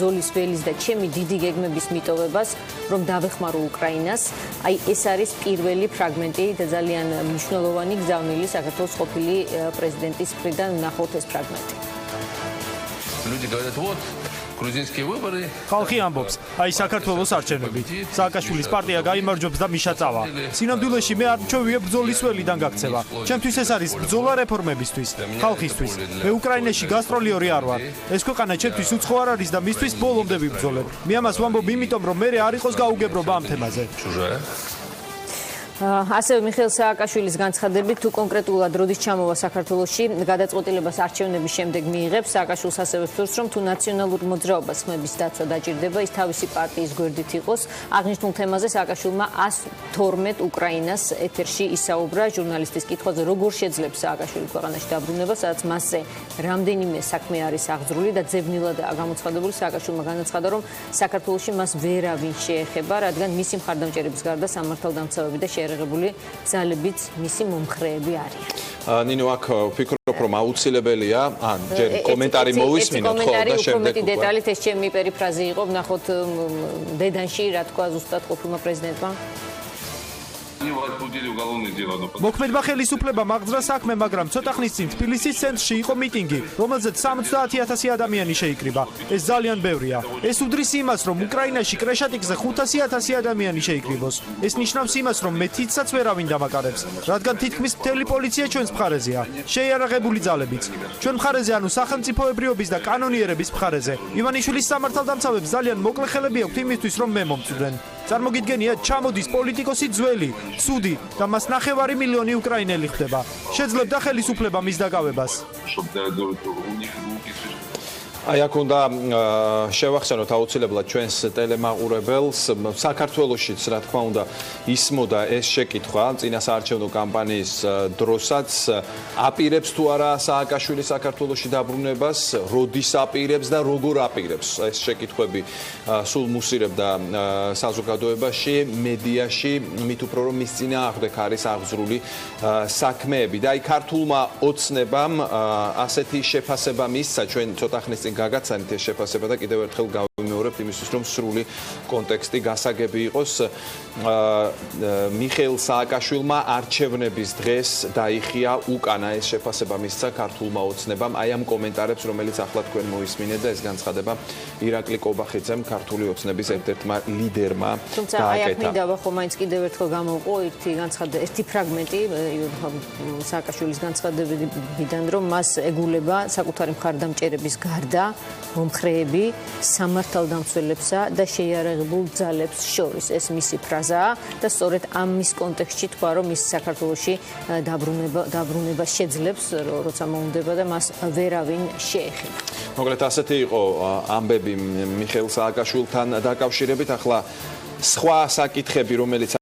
ზოლის ველის და ჩემი დიდი გეგმების მიტოვებას, რომ დავეხმარო უკრაინას. აი ეს არის პირველი ფრაგმენტი და ძალიან მნიშვნელოვანი გზავნილი საქართველოს ყოფილი პრეზიდენტის მხრიდან ნახოთ ეს ფრაგმენტი. Люди говорят, вот, грузинские выборы. ხალხი ამბობს, აი საქართველოს არჩევნები. სააკაშვილის პარტია გაიმარჯვებს და მიშა წავა. სინამდვილეში მე არ მჩვევია ბრძოლის ველიდან გაქცევა. ჩემთვის ეს არის ბრძოლა რეფორმებისთვის, ხალხისთვის. მე უკრაინაში გასტროლიორი არ ვარ. ეს ქვეყანა ჩემთვის უცხო არ არის და მისთვის ბოლომდე ვიბრძოლებ. მე ამას ვამბობ იმიტომ, რომ მე არ იყოს გაუგებრობა ამ თემაზე. ასევე მიხეილ სააკაშვილის განცხადებით, თუ კონკრეტულად როდის ჩამოვა საქართველოში, გადაწყვეტილებას არჩევნების შემდეგ მიიღებს. სააკაშვილს ასევე ვთქვს, რომ თუ ნაციონალურ მოძრაობას ხმების დაცვა დაჭირდება, ის თავისი პარტიის გვერდით იყოს. აღნიშნულ თემაზე სააკაშვილმა 112 უკრაინას ეთერში ისაუბრა ჟურნალისტის კითხვაზე, როგორ შეძლებს სააკაშვილი ქვეყანაში დაბრუნება, სადაც მასზე რამდენიმე საქმე არის აღძრული და ძებნილადაა გამოცხადებული. სააკაშვილმა განაცხადა, რომ საქართველოში მას ვერავინ შეეხება, რადგან მისი მხარდამჭერების გარდა სამართალდამცავები და შეერაღებული ძალებიც მისი მომხრეები არიან. ნინო, აქ ვფიქრობ, რომ აუცილებელია, ჯერ კომენტარი მოვისმინოთ, ხო, და შემდეგ უკვე. დეტალით ეს ჩემი პერიფრაზი იყო, ვნახოთ დედანში რა თქვა ზუსტად ყოფილმა პრეზიდენტმა. მოქმედმა ხელისუფლებამ აღძრა საქმე, მაგრამ ცოტა ხნის წინ თბილისის ცენტრში იყო მიტინგი, რომელზეც 70,000 ადამიანი შეიკრიბა. ეს ძალიან ბევრია. ეს უდრის იმას, რომ უკრაინაში კრეშატიკზე 500,000 ადამიანი შეიკრიბოს. ეს ნიშნავს იმას, რომ მე თითსაც ვერავინ დამაკარებს, რადგან თითქმის მთელი პოლიცია ჩვენს მხარეზეა, შეიარაღებული ძალებიც. ჩვენ მხარეზე, ანუ სახელმწიფოებრიობის და კანონიერების მხარეზე. ივანიშვილის სამართალდამცავებს ძალიან მოკლე ხელები აქვთ იმისთვის, რომ მე მომწვდნენ. წარმოგიდგენიათ, ჩამოდის პოლიტიკოსი ძველი, ცუდი და მას 9 მილიონი უკრაინელი ხდება. შეძლებდა ხელისუფლება მის დაკავებას. აი აქ უნდა შევახსენოთ აუცილებლად ჩვენს ტელემაყურებელს საქართველოშიც რა თქმა უნდა ისმოდა ეს შეკითხვა წინასაარჩევნო კამპანიის დროსაც აპირებს თუ არა სააკაშვილი საქართველოში დაბრუნებას, როდის აპირებს და როგორ აპირებს ეს შეკითხვები სულ მუსირებდა საზოგადოებაში, მედიაში, მით უფრო რომ მის წინააღმდეგ არის აღძრული საქმეები და აი ქართულმა ოცნებამ ასეთი შეფასება მისცა ჩვენ ცოტა ხნის წინ გაგაცანით ეს შეფასება და კიდევ ერთხელ გავიმეორებთ იმისთვის, რომ სრული კონტექსტი გასაგები იყოს. მიხეილ სააკაშვილმა არჩევნების დღეს დაიხია უკანა ეს შეფასება მისცა ქართულმა ოცნებამ. აი ამ კომენტარებს, რომელიც ახლა თქვენ მოისმინეთ და ეს განცხადება ირაკლი კობახიძემ ქართული ოცნების ერთ-ერთმა ლიდერმა გააკეთა. თუმცა აი აქ მინდა ვახო მაინც კიდევ ერთხელ გამოვყო ერთი ფრაგმენტი სააკაშვილის განცხადებიდან, რომ მას ეგულება საკუთარი მხარდამჭერების გარდა მომხრეები სამართალდამცველებსა და შეიარაღებულ ძალებს შორის. ეს მისი ფრაზაა და სწორედ ამის კონტექსტში თქვა, რომ ის საქართველოში დაბრუნება შეძლებს, როცა მოუნდება და მას ვერავინ შეეხება. მოკლედ ასეთი იყო ამბები მიხეილ სააკაშვილთან დაკავშირებით. ახლა სხვა საკითხები, რომელიც